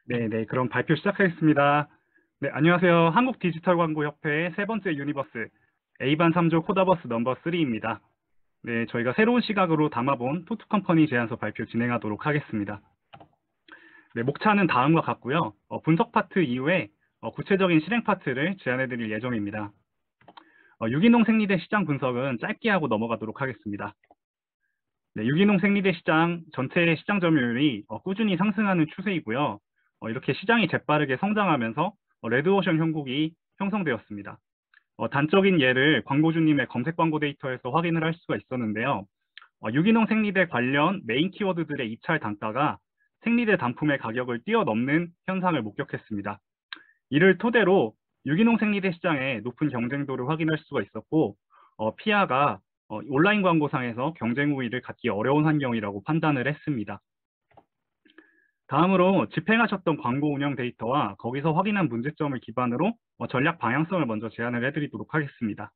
네, 그럼 발표 시작하겠습니다. 네, 안녕하세요. 한국디지털광고협회의 세 번째 유니버스 A반 3조 코다버스 넘버 3입니다. 네, 저희가 새로운 시각으로 담아본 토트컴퍼니 제안서 발표 진행하도록 하겠습니다. 네, 목차는 다음과 같고요. 분석 파트 이후에 구체적인 실행 파트를 제안해 드릴 예정입니다. 유기농 생리대 시장 분석은 짧게 하고 넘어가도록 하겠습니다. 네, 유기농 생리대 시장 전체 시장 점유율이 꾸준히 상승하는 추세이고요. 이렇게 시장이 재빠르게 성장하면서 레드오션 형국이 형성되었습니다. 단적인 예를 광고주님의 검색 광고 데이터에서 확인을 할 수가 있었는데요. 유기농 생리대 관련 메인 키워드들의 입찰 단가가 생리대 단품의 가격을 뛰어넘는 현상을 목격했습니다. 이를 토대로 유기농 생리대 시장의 높은 경쟁도를 확인할 수가 있었고, 피아가 온라인 광고상에서 경쟁 우위를 갖기 어려운 환경이라고 판단을 했습니다. 다음으로 집행하셨던 광고 운영 데이터와 거기서 확인한 문제점을 기반으로 전략 방향성을 먼저 제안을 해드리도록 하겠습니다.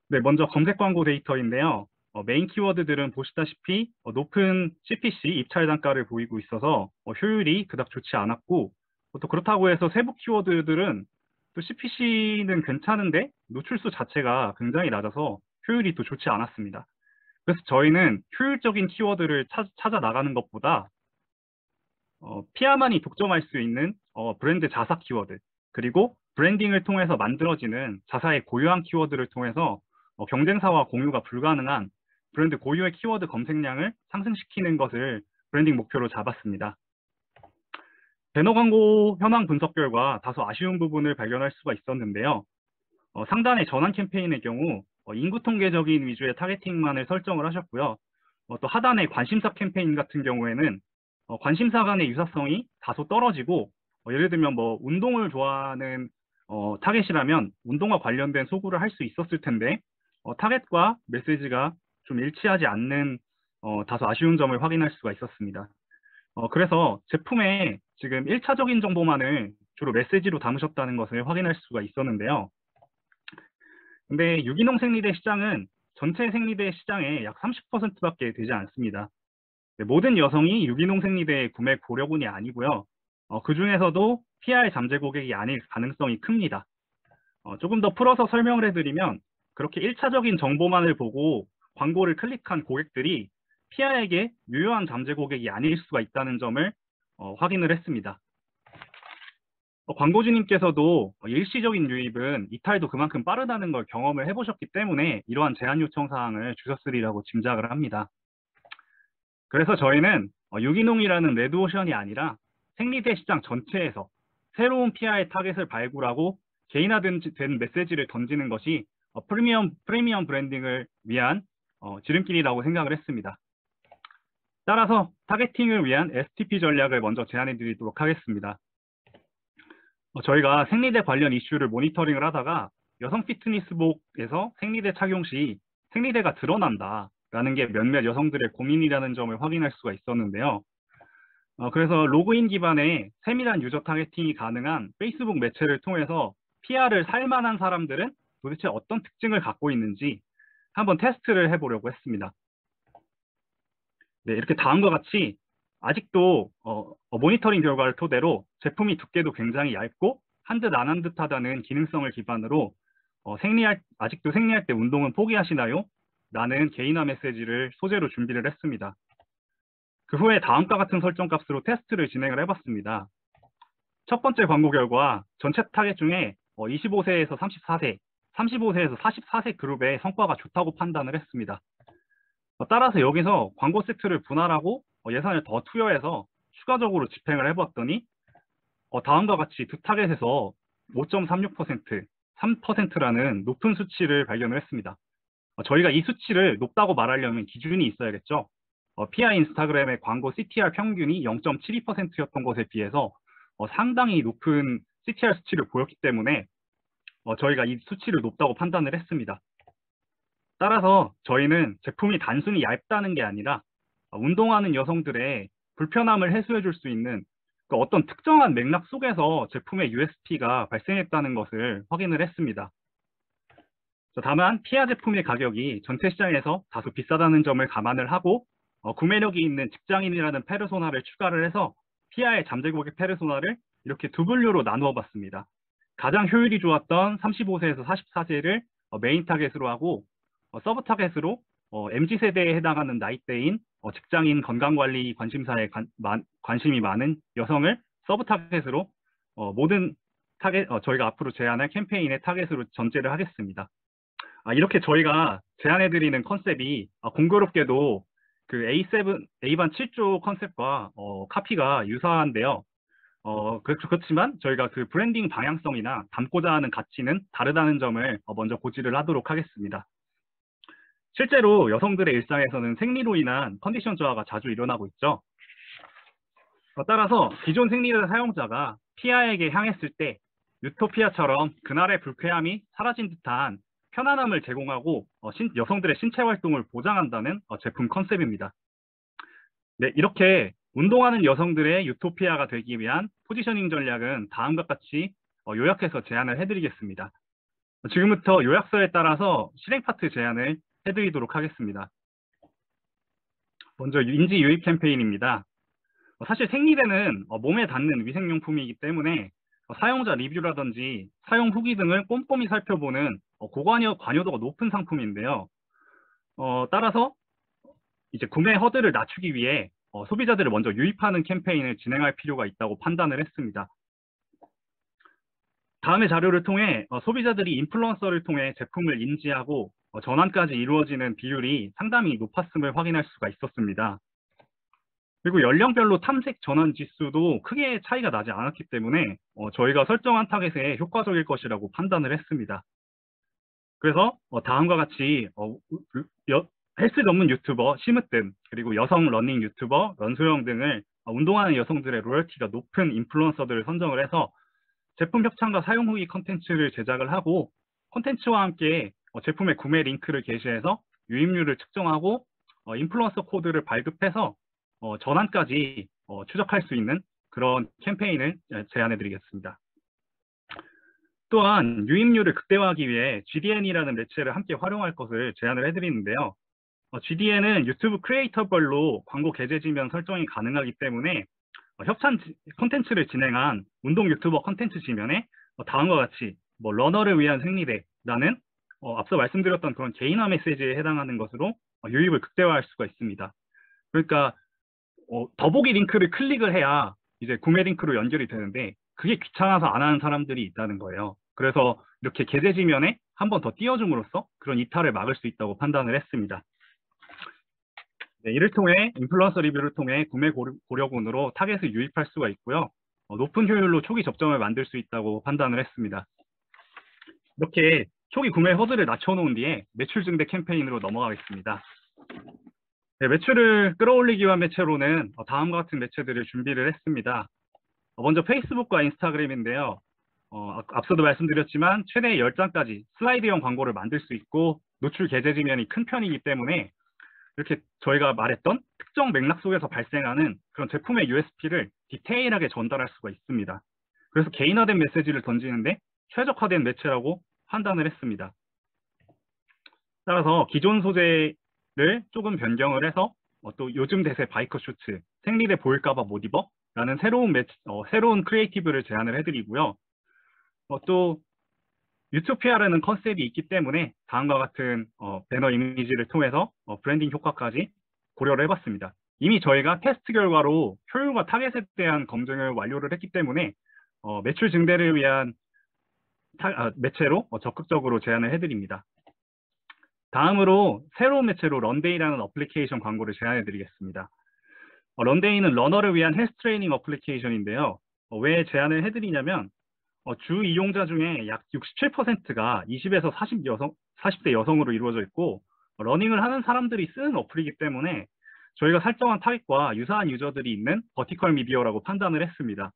네, 먼저 검색 광고 데이터인데요. 메인 키워드들은 보시다시피 높은 CPC 입찰 단가를 보이고 있어서 효율이 그닥 좋지 않았고, 또 그렇다고 해서 세부 키워드들은 또 CPC는 괜찮은데 노출수 자체가 굉장히 낮아서 효율이 또 좋지 않았습니다. 그래서 저희는 효율적인 키워드를 찾아 나가는 것보다 피아만이 독점할 수 있는 브랜드 자사 키워드, 그리고 브랜딩을 통해서 만들어지는 자사의 고유한 키워드를 통해서 경쟁사와 공유가 불가능한 브랜드 고유의 키워드 검색량을 상승시키는 것을 브랜딩 목표로 잡았습니다. 배너 광고 현황 분석 결과 다소 아쉬운 부분을 발견할 수가 있었는데요. 상단의 전환 캠페인의 경우 인구 통계적인 위주의 타겟팅만을 설정을 하셨고요. 또 하단의 관심사 캠페인 같은 경우에는 관심사 간의 유사성이 다소 떨어지고, 예를 들면 뭐 운동을 좋아하는 타겟이라면 운동과 관련된 소구를 할 수 있었을 텐데 타겟과 메시지가 좀 일치하지 않는 다소 아쉬운 점을 확인할 수가 있었습니다. 그래서 제품의 지금 1차적인 정보만을 주로 메시지로 담으셨다는 것을 확인할 수가 있었는데요. 근데 유기농 생리대 시장은 전체 생리대 시장의 약 30%밖에 되지 않습니다. 모든 여성이 유기농 생리대 구매 고려군이 아니고요. 그 중에서도 PR 잠재 고객이 아닐 가능성이 큽니다. 조금 더 풀어서 설명을 해드리면 그렇게 1차적인 정보만을 보고 광고를 클릭한 고객들이 PR에게 유효한 잠재 고객이 아닐 수가 있다는 점을 확인을 했습니다. 광고주님께서도 일시적인 유입은 이탈도 그만큼 빠르다는 걸 경험을 해보셨기 때문에 이러한 제안 요청 사항을 주셨으리라고 짐작을 합니다. 그래서 저희는 유기농이라는 레드오션이 아니라 생리대 시장 전체에서 새로운 PR의 타겟을 발굴하고 개인화된 메시지를 던지는 것이 프리미엄 브랜딩을 위한 지름길이라고 생각을 했습니다. 따라서 타겟팅을 위한 STP 전략을 먼저 제안해 드리도록 하겠습니다. 저희가 생리대 관련 이슈를 모니터링을 하다가 여성 피트니스복에서 생리대 착용 시 생리대가 드러난다라는 게 몇몇 여성들의 고민이라는 점을 확인할 수가 있었는데요. 그래서 로그인 기반의 세밀한 유저 타겟팅이 가능한 페이스북 매체를 통해서 PR을 살 만한 사람들은 도대체 어떤 특징을 갖고 있는지 한번 테스트를 해보려고 했습니다. 네, 이렇게 다음과 같이 아직도 모니터링 결과를 토대로 제품이 두께도 굉장히 얇고 한 듯 안 한 듯하다는 기능성을 기반으로 아직도 생리할 때 운동은 포기하시나요? 라는 개인화 메시지를 소재로 준비를 했습니다. 그 후에 다음과 같은 설정 값으로 테스트를 진행을 해봤습니다. 첫 번째 광고 결과 전체 타겟 중에 25세에서 34세, 35세에서 44세 그룹의 성과가 좋다고 판단을 했습니다. 따라서 여기서 광고 세트를 분할하고 예산을 더 투여해서 추가적으로 집행을 해봤더니 다음과 같이 두 타겟에서 5.36%, 3%라는 높은 수치를 발견을 했습니다. 저희가 이 수치를 높다고 말하려면 기준이 있어야겠죠. PR 인스타그램의 광고 CTR 평균이 0.72%였던 것에 비해서 상당히 높은 CTR 수치를 보였기 때문에 저희가 이 수치를 높다고 판단을 했습니다. 따라서 저희는 제품이 단순히 얇다는 게 아니라 운동하는 여성들의 불편함을 해소해 줄 수 있는 어떤 특정한 맥락 속에서 제품의 USP가 발생했다는 것을 확인을 했습니다. 다만 피아 제품의 가격이 전체 시장에서 다소 비싸다는 점을 감안을 하고 구매력이 있는 직장인이라는 페르소나를 추가를 해서 피아의 잠재 고객 페르소나를 이렇게 두 분류로 나누어 봤습니다. 가장 효율이 좋았던 35세에서 44세를 메인 타겟으로 하고 서브 타겟으로 MZ세대에 해당하는 나이대인 직장인 건강관리 관심사에 관심이 많은 여성을 서브 타겟으로 모든 타겟, 저희가 앞으로 제안할 캠페인의 타겟으로 전제를 하겠습니다. 이렇게 저희가 제안해드리는 컨셉이 공교롭게도 그 A7, A반 7조 컨셉과 카피가 유사한데요. 그렇지만 저희가 그 브랜딩 방향성이나 담고자 하는 가치는 다르다는 점을 먼저 고지를 하도록 하겠습니다. 실제로 여성들의 일상에서는 생리로 인한 컨디션 저하가 자주 일어나고 있죠. 따라서 기존 생리대 사용자가 피아에게 향했을 때 유토피아처럼 그날의 불쾌함이 사라진 듯한 편안함을 제공하고 여성들의 신체 활동을 보장한다는 제품 컨셉입니다. 네, 이렇게 운동하는 여성들의 유토피아가 되기 위한 포지셔닝 전략은 다음과 같이 요약해서 제안을 해드리겠습니다. 지금부터 요약서에 따라서 실행 파트 제안을 해드리도록 하겠습니다. 먼저 인지 유입 캠페인입니다. 사실 생리대는 몸에 닿는 위생용품이기 때문에 사용자 리뷰라든지 사용 후기 등을 꼼꼼히 살펴보는 관여도가 높은 상품인데요. 따라서 이제 구매 허들을 낮추기 위해 소비자들을 먼저 유입하는 캠페인을 진행할 필요가 있다고 판단을 했습니다. 다음의 자료를 통해 소비자들이 인플루언서를 통해 제품을 인지하고 전환까지 이루어지는 비율이 상당히 높았음을 확인할 수가 있었습니다. 그리고 연령별로 탐색 전환 지수도 크게 차이가 나지 않았기 때문에 저희가 설정한 타겟에 효과적일 것이라고 판단을 했습니다. 그래서 다음과 같이 헬스 전문 유튜버 심으뜸, 그리고 여성 러닝 유튜버 런소영 등을 운동하는 여성들의 로열티가 높은 인플루언서들을 선정을 해서 제품 협찬과 사용 후기 컨텐츠를 제작을 하고 컨텐츠와 함께 제품의 구매 링크를 게시해서 유입률을 측정하고 인플루언서 코드를 발급해서 전환까지 추적할 수 있는 그런 캠페인을 제안해 드리겠습니다. 또한 유입률을 극대화하기 위해 GDN이라는 매체를 함께 활용할 것을 제안을 해드리는데요. GDN은 유튜브 크리에이터별로 광고 게재 지면 설정이 가능하기 때문에 협찬 콘텐츠를 진행한 운동 유튜버 콘텐츠 지면에 다음과 같이 러너를 위한 생리대라는 앞서 말씀드렸던 그런 개인화 메시지에 해당하는 것으로 유입을 극대화할 수가 있습니다. 그러니까 더보기 링크를 클릭을 해야 이제 구매 링크로 연결이 되는데 그게 귀찮아서 안 하는 사람들이 있다는 거예요. 그래서 이렇게 게재 지면에 한 번 더 띄워줌으로써 그런 이탈을 막을 수 있다고 판단을 했습니다. 네, 이를 통해 인플루언서 리뷰를 통해 구매 고려군으로 타겟을 유입할 수가 있고요. 높은 효율로 초기 접점을 만들 수 있다고 판단을 했습니다. 이렇게 초기 구매 허들을 낮춰놓은 뒤에 매출 증대 캠페인으로 넘어가겠습니다. 네, 매출을 끌어올리기 위한 매체로는 다음과 같은 매체들을 준비를 했습니다. 먼저 페이스북과 인스타그램인데요. 앞서도 말씀드렸지만 최대 10장까지 슬라이드형 광고를 만들 수 있고 노출 게재 지면이 큰 편이기 때문에 이렇게 저희가 말했던 특정 맥락 속에서 발생하는 그런 제품의 USP를 디테일하게 전달할 수가 있습니다. 그래서 개인화된 메시지를 던지는데 최적화된 매체라고 판단을 했습니다. 따라서 기존 소재를 조금 변경을 해서 또 요즘 대세 바이커 슈트, 생리대 보일까봐 못 입어? 라는 새로운 크리에이티브를 제안을 해드리고요. 또 유토피아라는 컨셉이 있기 때문에 다음과 같은 배너 이미지를 통해서 브랜딩 효과까지 고려를 해봤습니다. 이미 저희가 테스트 결과로 효율과 타겟에 대한 검증을 완료를 했기 때문에 매출 증대를 위한 매체로 적극적으로 제안을 해드립니다. 다음으로 새로운 매체로 런데이라는 어플리케이션 광고를 제안해 드리겠습니다. 런데이는 러너를 위한 헬스 트레이닝 어플리케이션인데요. 왜 제안을 해드리냐면 주 이용자 중에 약 67%가 20에서 40대 여성으로 이루어져 있고 러닝을 하는 사람들이 쓰는 어플이기 때문에 저희가 설정한 타깃과 유사한 유저들이 있는 버티컬 미디어라고 판단을 했습니다.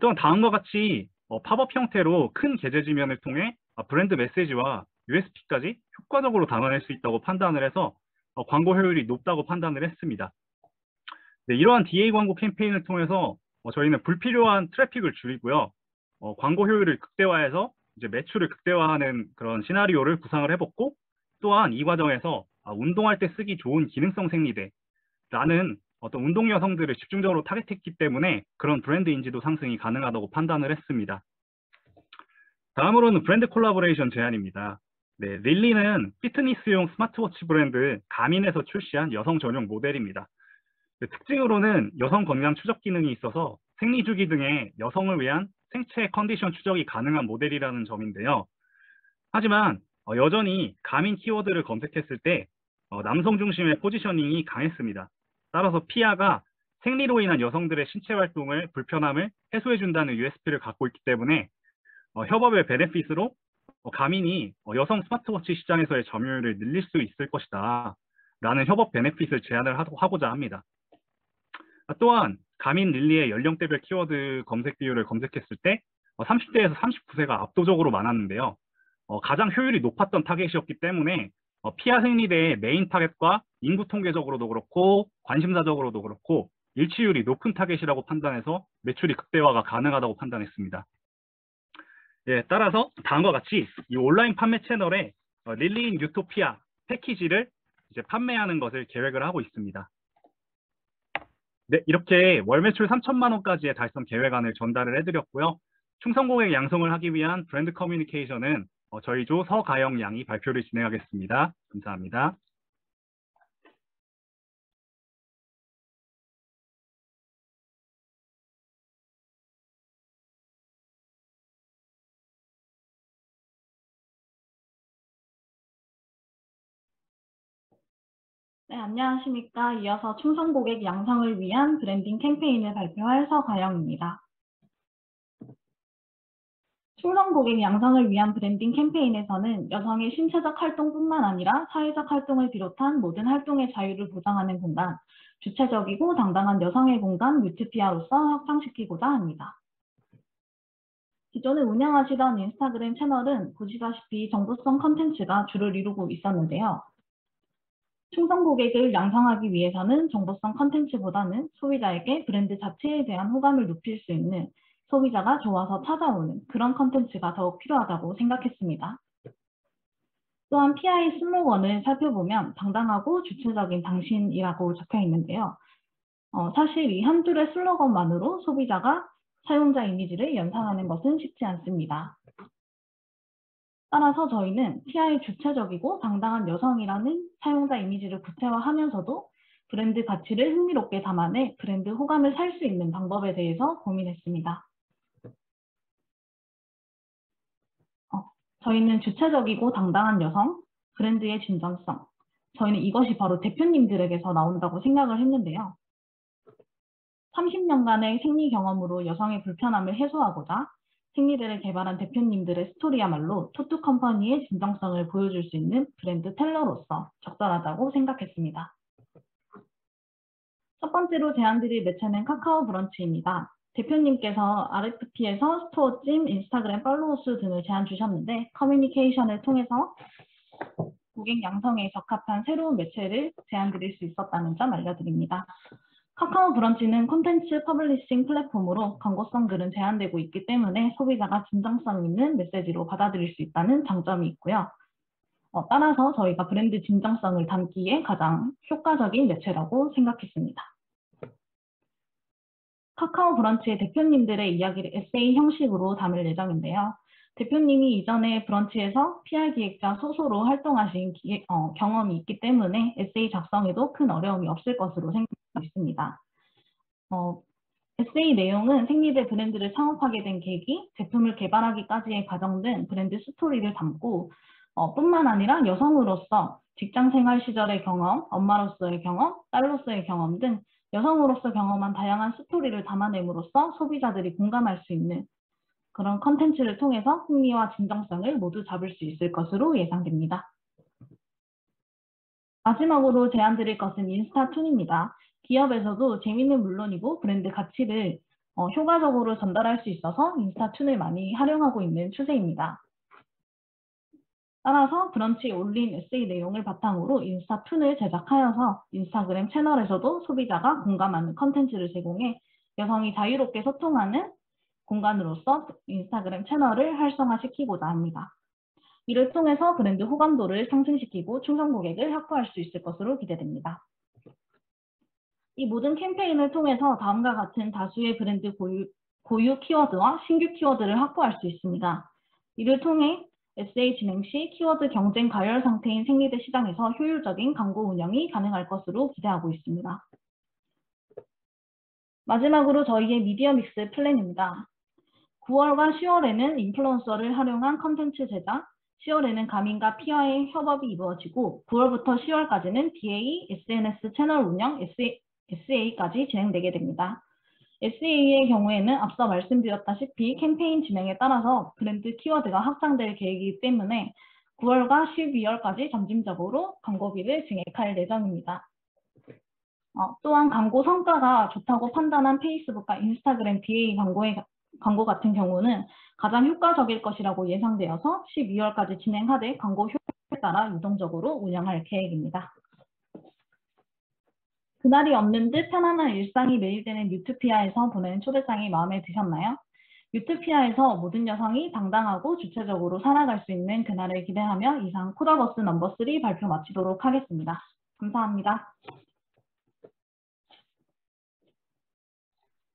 또한 다음과 같이 팝업 형태로 큰 게재 지면을 통해 브랜드 메시지와 USP까지 효과적으로 담아낼 수 있다고 판단을 해서 광고 효율이 높다고 판단을 했습니다. 네, 이러한 DA 광고 캠페인을 통해서 저희는 불필요한 트래픽을 줄이고요. 광고 효율을 극대화해서 이제 매출을 극대화하는 그런 시나리오를 구상을 해봤고 또한 이 과정에서 운동할 때 쓰기 좋은 기능성 생리대라는 어떤 운동 여성들을 집중적으로 타겟했기 때문에 그런 브랜드 인지도 상승이 가능하다고 판단을 했습니다. 다음으로는 브랜드 콜라보레이션 제안입니다. 네, 릴리는 피트니스용 스마트워치 브랜드 가민에서 출시한 여성 전용 모델입니다. 특징으로는 여성 건강 추적 기능이 있어서 생리주기 등의 여성을 위한 생체 컨디션 추적이 가능한 모델이라는 점인데요. 하지만 여전히 가민 키워드를 검색했을 때 남성 중심의 포지셔닝이 강했습니다. 따라서 피아가 생리로 인한 여성들의 신체 활동을 불편함을 해소해준다는 USP를 갖고 있기 때문에 협업의 베네핏으로 가민이 여성 스마트워치 시장에서의 점유율을 늘릴 수 있을 것이다 라는 협업 베네핏을 제안을 하고자 합니다. 또한 가민 릴리의 연령대별 키워드 검색 비율을 검색했을 때 30대에서 39세가 압도적으로 많았는데요. 가장 효율이 높았던 타겟이었기 때문에 피아 생리대의 메인 타겟과 인구 통계적으로도 그렇고 관심사적으로도 그렇고 일치율이 높은 타겟이라고 판단해서 매출이 극대화가 가능하다고 판단했습니다. 예, 따라서 다음과 같이 이 온라인 판매 채널에 릴리인 유토피아 패키지를 이제 판매하는 것을 계획을 하고 있습니다. 네, 이렇게 월 매출 3천만 원까지의 달성 계획안을 전달을 해드렸고요. 충성고객 양성을 하기 위한 브랜드 커뮤니케이션은 저희 조 서가영 양이 발표를 진행하겠습니다. 감사합니다. 네, 안녕하십니까. 이어서 충성 고객 양성을 위한 브랜딩 캠페인을 발표할 서가영입니다. 충성 고객 양성을 위한 브랜딩 캠페인에서는 여성의 신체적 활동뿐만 아니라 사회적 활동을 비롯한 모든 활동의 자유를 보장하는 공간, 주체적이고 당당한 여성의 공간 유트피아로서 확장시키고자 합니다. 기존에 운영하시던 인스타그램 채널은 보시다시피 정보성 컨텐츠가 주를 이루고 있었는데요. 충성 고객을 양성하기 위해서는 정보성 컨텐츠보다는 소비자에게 브랜드 자체에 대한 호감을 높일 수 있는 소비자가 좋아서 찾아오는 그런 컨텐츠가 더욱 필요하다고 생각했습니다. 또한 PI 슬로건을 살펴보면 당당하고 주체적인 당신이라고 적혀 있는데요. 사실 이 한 줄의 슬로건만으로 소비자가 사용자 이미지를 연상하는 것은 쉽지 않습니다. 따라서 저희는 PI 주체적이고 당당한 여성이라는 사용자 이미지를 구체화하면서도 브랜드 가치를 흥미롭게 담아내 브랜드 호감을 살 수 있는 방법에 대해서 고민했습니다. 저희는 주체적이고 당당한 여성, 브랜드의 진정성, 저희는 이것이 바로 대표님들에게서 나온다고 생각을 했는데요. 30년간의 생리 경험으로 여성의 불편함을 해소하고자 생리대를 개발한 대표님들의 스토리야말로 토투 컴퍼니의 진정성을 보여줄 수 있는 브랜드 텔러로서 적절하다고 생각했습니다. 첫 번째로 제안드릴 매체는 카카오 브런치입니다. 대표님께서 RFP에서 스토어찜, 인스타그램 팔로워 수 등을 제안 주셨는데 커뮤니케이션을 통해서 고객 양성에 적합한 새로운 매체를 제안 드릴 수 있었다는 점 알려드립니다. 카카오 브런치는 콘텐츠 퍼블리싱 플랫폼으로 광고성 글은 제한되고 있기 때문에 소비자가 진정성 있는 메시지로 받아들일 수 있다는 장점이 있고요. 따라서 저희가 브랜드 진정성을 담기에 가장 효과적인 매체라고 생각했습니다. 카카오 브런치의 대표님들의 이야기를 에세이 형식으로 담을 예정인데요. 대표님이 이전에 브런치에서 PR 기획자 소소로 활동하신 경험이 있기 때문에 에세이 작성에도 큰 어려움이 없을 것으로 생각하고 있습니다. 에세이 내용은 생리대 브랜드를 창업하게 된 계기, 제품을 개발하기까지의 과정 등 브랜드 스토리를 담고 뿐만 아니라 여성으로서 직장 생활 시절의 경험, 엄마로서의 경험, 딸로서의 경험 등 여성으로서 경험한 다양한 스토리를 담아냄으로써 소비자들이 공감할 수 있는 그런 컨텐츠를 통해서 흥미와 진정성을 모두 잡을 수 있을 것으로 예상됩니다. 마지막으로 제안드릴 것은 인스타툰입니다. 기업에서도 재미는 물론이고 브랜드 가치를 효과적으로 전달할 수 있어서 인스타툰을 많이 활용하고 있는 추세입니다. 따라서 브런치에 올린 에세이 내용을 바탕으로 인스타툰을 제작하여서 인스타그램 채널에서도 소비자가 공감하는 컨텐츠를 제공해 여성이 자유롭게 소통하는 공간으로서 인스타그램 채널을 활성화시키고자 합니다. 이를 통해서 브랜드 호감도를 상승시키고 충성 고객을 확보할 수 있을 것으로 기대됩니다. 이 모든 캠페인을 통해서 다음과 같은 다수의 브랜드 고유 키워드와 신규 키워드를 확보할 수 있습니다. 이를 통해 SA 진행 시 키워드 경쟁 가열 상태인 생리대 시장에서 효율적인 광고 운영이 가능할 것으로 기대하고 있습니다. 마지막으로 저희의 미디어 믹스 플랜입니다. 9월과 10월에는 인플루언서를 활용한 컨텐츠 제작, 10월에는 가민과 PR의 협업이 이루어지고 9월부터 10월까지는 DA, SNS 채널 운영, SA까지 진행되게 됩니다. SA의 경우에는 앞서 말씀드렸다시피 캠페인 진행에 따라서 브랜드 키워드가 확장될 계획이기 때문에 9월과 12월까지 점진적으로 광고비를 증액할 예정입니다. 또한 광고 성과가 좋다고 판단한 페이스북과 인스타그램 DA 광고 같은 경우는 가장 효과적일 것이라고 예상되어서 12월까지 진행하되 광고 효과에 따라 유동적으로 운영할 계획입니다. 그날이 없는 듯 편안한 일상이 매일되는 유토피아에서 보내는 초대장이 마음에 드셨나요? 유토피아에서 모든 여성이 당당하고 주체적으로 살아갈 수 있는 그날을 기대하며 이상 코다버스 넘버 3 발표 마치도록 하겠습니다. 감사합니다.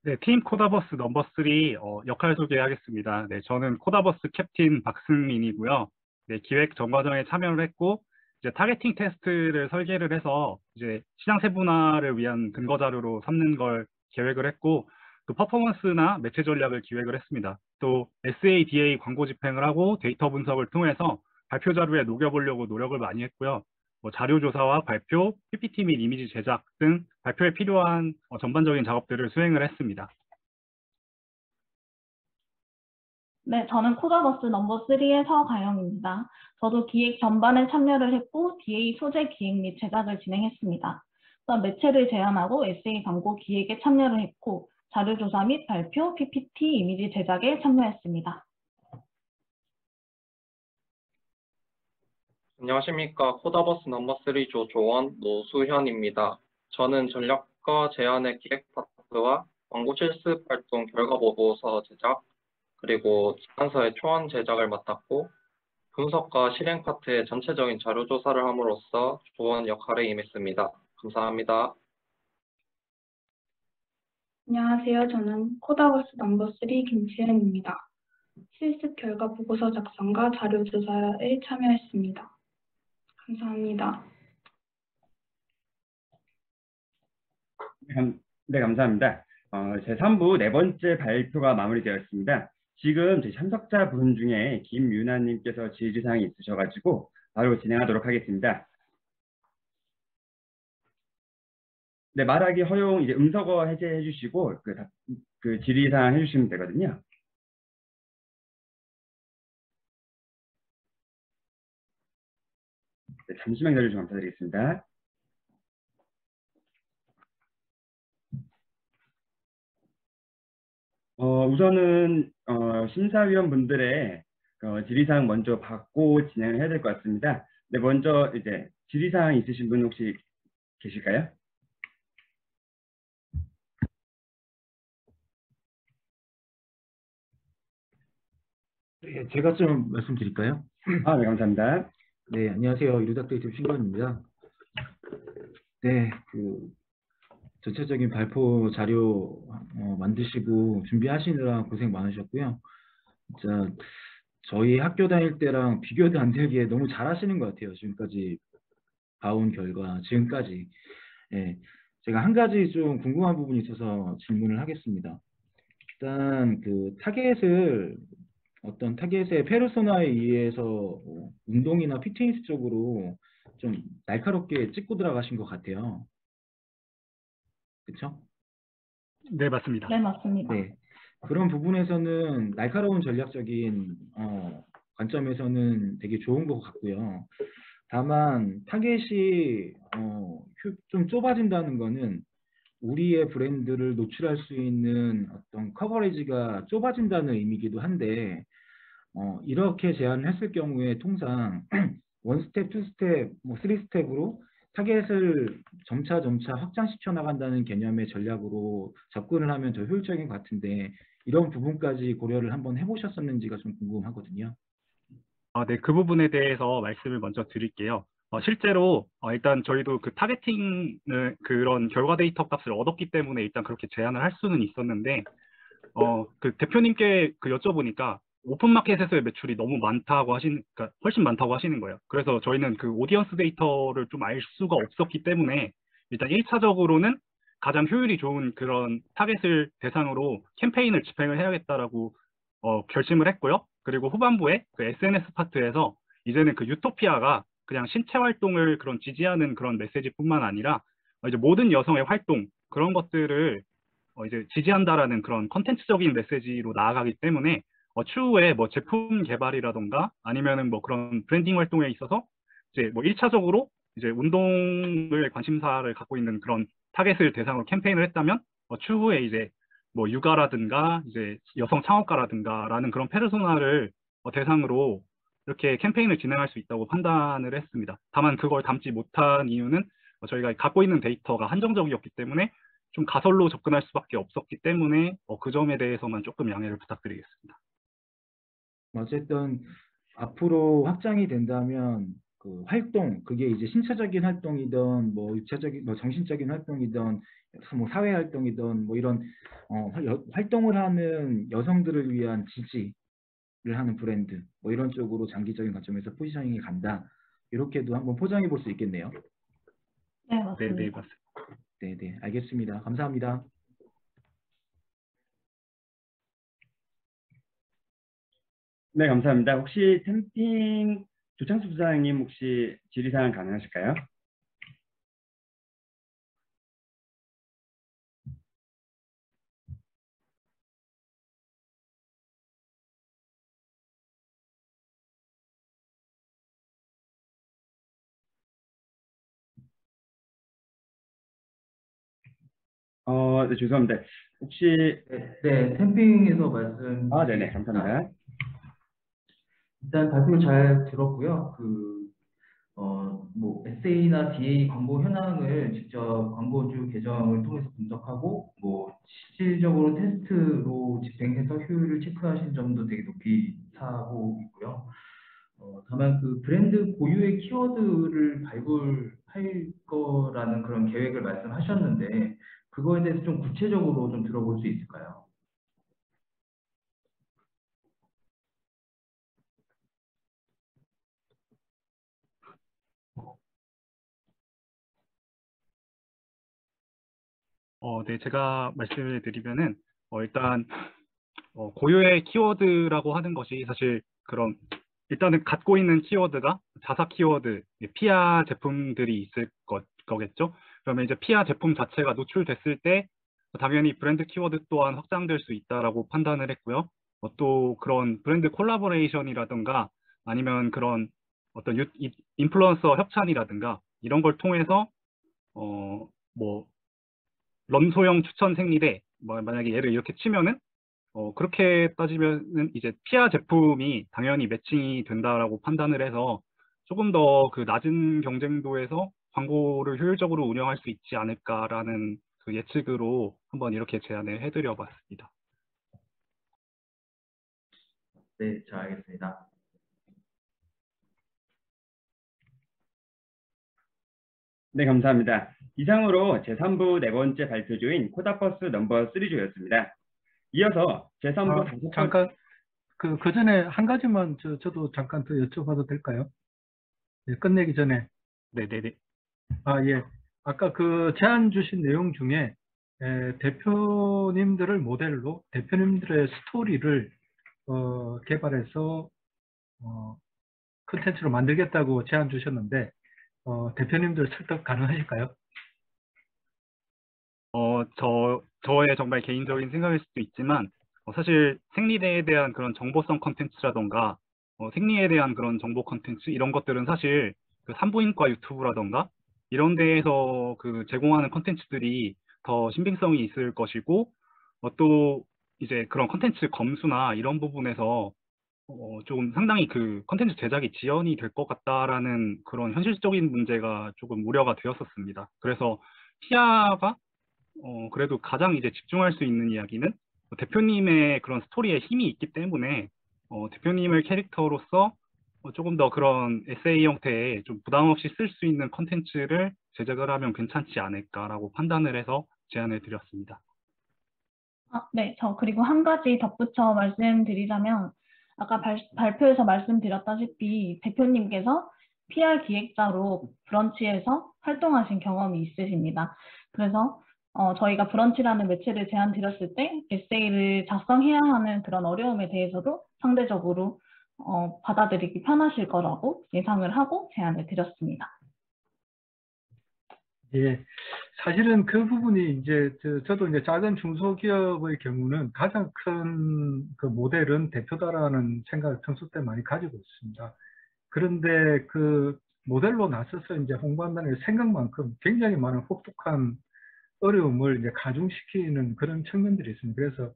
네, 팀 코다버스 넘버 3 역할 소개하겠습니다. 네, 저는 코다버스 캡틴 박승민이고요. 네, 기획 전 과정에 참여를 했고 이제 타겟팅 테스트를 설계를 해서 이제 시장 세분화를 위한 근거 자료로 삼는 걸 계획을 했고 또 퍼포먼스나 매체 전략을 기획을 했습니다. 또 SADA 광고 집행을 하고 데이터 분석을 통해서 발표 자료에 녹여보려고 노력을 많이 했고요. 자료 조사와 발표, PPT 및 이미지 제작 등 발표에 필요한 전반적인 작업들을 수행을 했습니다. 네, 저는 코다버스 넘버 3의 서가영입니다. 저도 기획 전반에 참여를 했고 DA 소재 기획 및 제작을 진행했습니다. 또한 매체를 제안하고 SA 광고 기획에 참여를 했고 자료조사 및 발표, PPT, 이미지 제작에 참여했습니다. 안녕하십니까. 코다버스 넘버 3 조조원 노수현입니다. 저는 전략과 제안의 기획 파트와 광고 실습 활동 결과 보고서 제작, 그리고 제안서의 초안 제작을 맡았고, 분석과 실행 파트의 전체적인 자료 조사를 함으로써 조언 역할에 임했습니다. 감사합니다. 안녕하세요. 저는 코다버스 넘버 3 김지은입니다. 실습 결과 보고서 작성과 자료 조사에 참여했습니다. 감사합니다. 네, 감사합니다. 제3부 네 번째 발표가 마무리되었습니다. 지금 저희 참석자분 중에 김유나님께서 질의사항이 있으셔가지고 바로 진행하도록 하겠습니다. 네, 말하기 허용 이제 음성어 해제해 주시고 그 질의사항 해주시면 되거든요. 네, 잠시만 기다려주시면 감사드리겠습니다. 우선은 심사위원분들의 질의사항 먼저 받고 진행을 해야 될 것 같습니다. 네, 먼저 이제 질의사항 있으신 분 혹시 계실까요? 네, 제가 좀 말씀드릴까요? 네, 감사합니다. 네, 안녕하세요. 이루닥데이터 신건입니다. 네, 전체적인 발표 자료 만드시고 준비하시느라 고생 많으셨고요. 진짜 저희 학교 다닐 때랑 비교도 안 되게 너무 잘하시는 것 같아요. 지금까지 봐온 결과, 지금까지. 네, 제가 한 가지 좀 궁금한 부분이 있어서 질문을 하겠습니다. 일단 어떤 타겟의 페르소나에 의해서 운동이나 피트니스 쪽으로 좀 날카롭게 찍고 들어가신 것 같아요. 그렇죠? 네, 맞습니다. 네, 맞습니다. 네. 그런 부분에서는 날카로운 전략적인 관점에서는 되게 좋은 것 같고요. 다만 타겟이 좀 좁아진다는 거는 우리의 브랜드를 노출할 수 있는 어떤 커버리지가 좁아진다는 의미이기도 한데 이렇게 제안을 했을 경우에 통상 원스텝, 투스텝, 쓰리스텝으로 타겟을 점차 확장시켜 나간다는 개념의 전략으로 접근을 하면 더 효율적인 것 같은데 이런 부분까지 고려를 한번 해보셨었는지가 좀 궁금하거든요. 네, 그 부분에 대해서 말씀을 먼저 드릴게요. 실제로 일단 저희도 그 타겟팅을 그런 결과 데이터 값을 얻었기 때문에 일단 그렇게 제안을 할 수는 있었는데 그 대표님께 그 여쭤보니까 오픈마켓에서의 매출이 너무 많다고 그러니까 훨씬 많다고 하시는 거예요. 그래서 저희는 그 오디언스 데이터를 좀 알 수가 없었기 때문에 일단 1차적으로는 가장 효율이 좋은 그런 타겟을 대상으로 캠페인을 집행을 해야겠다라고 결심을 했고요. 그리고 후반부에 그 SNS 파트에서 이제는 그 유토피아가 그냥 신체 활동을 그런 지지하는 그런 메시지뿐만 아니라 이제 모든 여성의 활동 그런 것들을 이제 지지한다라는 그런 컨텐츠적인 메시지로 나아가기 때문에 추후에 뭐 제품 개발이라던가 아니면은 뭐 그런 브랜딩 활동에 있어서 이제 뭐 1차적으로 이제 운동을 관심사를 갖고 있는 그런 타겟을 대상으로 캠페인을 했다면 추후에 이제 뭐 육아라든가 이제 여성 창업가라든가라는 그런 페르소나를 대상으로 이렇게 캠페인을 진행할 수 있다고 판단을 했습니다. 다만 그걸 담지 못한 이유는 저희가 갖고 있는 데이터가 한정적이었기 때문에 좀 가설로 접근할 수밖에 없었기 때문에 그 점에 대해서만 조금 양해를 부탁드리겠습니다. 어쨌든 앞으로 확장이 된다면 그 활동, 그게 이제 신체적인 활동이든 뭐 육체적인, 뭐 정신적인 활동이든 뭐 사회 활동이든 뭐 이런 활동을 하는 여성들을 위한 지지를 하는 브랜드, 뭐 이런 쪽으로 장기적인 관점에서 포지셔닝이 간다. 이렇게도 한번 포장해 볼 수 있겠네요. 네, 네, 맞습니다. 네, 맞습니다. 네, 네, 알겠습니다. 감사합니다. 네, 감사합니다. 혹시 템핑 조창수 부사장님 혹시 질의사항 가능하실까요? 네, 죄송합니다. 혹시 네, 템핑에서 네네, 말씀드리겠습니다. 감사합니다. 일단 발표 잘 들었고요. 뭐, SA나 DA 광고 현황을 직접 광고주 계정을 통해서 분석하고, 뭐, 실질적으로 테스트로 집행해서 효율을 체크하신 점도 되게 높이 사고 있고요. 다만 그 브랜드 고유의 키워드를 발굴할 거라는 그런 계획을 말씀하셨는데, 그거에 대해서 좀 구체적으로 좀 들어볼 수 있을까요? 네, 제가 말씀을 드리면은 일단 고유의 키워드라고 하는 것이 사실 그런 일단은 갖고 있는 키워드가 자사 키워드, 피아 제품들이 있을 거겠죠. 그러면 이제 피아 제품 자체가 노출됐을 때 당연히 브랜드 키워드 또한 확장될 수 있다라고 판단을 했고요. 또 그런 브랜드 콜라보레이션이라든가 아니면 그런 어떤 인플루언서 협찬이라든가 이런 걸 통해서 뭐 런소형 추천 생리대 뭐 만약에 얘를 이렇게 치면은 그렇게 따지면은 이제 피아 제품이 당연히 매칭이 된다라고 판단을 해서 조금 더 그 낮은 경쟁도에서 광고를 효율적으로 운영할 수 있지 않을까라는 그 예측으로 한번 이렇게 제안을 해드려 봤습니다. 네, 잘 알겠습니다. 네, 감사합니다. 이상으로 제3부 네 번째 발표조인 코다버스 넘버 3조였습니다. 이어서 제3부 다섯 번째 잠깐 그 전에 한 가지만 저도 잠깐 더 여쭤봐도 될까요? 예, 끝내기 전에. 네네네. 예. 아까 그 제안 주신 내용 중에 대표님들을 모델로 대표님들의 스토리를 개발해서 컨텐츠로 만들겠다고 제안 주셨는데 대표님들 설득 가능하실까요? 저의 정말 개인적인 생각일 수도 있지만, 사실 생리대에 대한 그런 정보성 컨텐츠라던가, 생리에 대한 그런 정보 컨텐츠, 이런 것들은 사실 그 산부인과 유튜브라던가, 이런 데에서 그 제공하는 컨텐츠들이 더 신빙성이 있을 것이고, 또 이제 그런 컨텐츠 검수나 이런 부분에서 좀 상당히 그 컨텐츠 제작이 지연이 될 것 같다라는 그런 현실적인 문제가 조금 우려가 되었었습니다. 그래서 피아가 그래도 가장 이제 집중할 수 있는 이야기는 대표님의 그런 스토리에 힘이 있기 때문에 대표님을 캐릭터로서 조금 더 그런 에세이 형태의 좀 부담 없이 쓸 수 있는 컨텐츠를 제작을 하면 괜찮지 않을까라고 판단을 해서 제안을 드렸습니다. 네, 저 그리고 한 가지 덧붙여 말씀드리자면 아까 발표에서 말씀드렸다시피 대표님께서 PR 기획자로 브런치에서 활동하신 경험이 있으십니다. 그래서 저희가 브런치라는 매체를 제안 드렸을 때 에세이를 작성해야 하는 그런 어려움에 대해서도 상대적으로 받아들이기 편하실 거라고 예상을 하고 제안을 드렸습니다. 예, 사실은 그 부분이 이제 저도 이제 작은 중소기업의 경우는 가장 큰 그 모델은 대표다라는 생각을 평소 때 많이 가지고 있습니다. 그런데 그 모델로 나서서 이제 홍보한다는 생각만큼 굉장히 많은 혹독한 어려움을 이제 가중시키는 그런 측면들이 있습니다. 그래서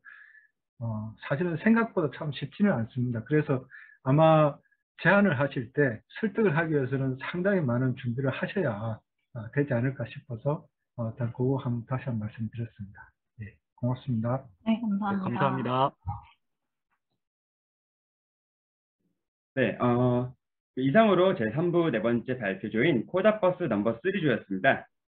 사실은 생각보다 참 쉽지는 않습니다. 그래서 아마 제안을 하실 때 설득을 하기 위해서는 상당히 많은 준비를 하셔야 되지 않을까 싶어서 일단 그거 다시 한 번 말씀드렸습니다. 예, 고맙습니다. 네, 네, 감사합니다. 감사합니다. 네, 이상으로 제3부 네 번째 발표조인 코다버스 넘버 3조였습니다.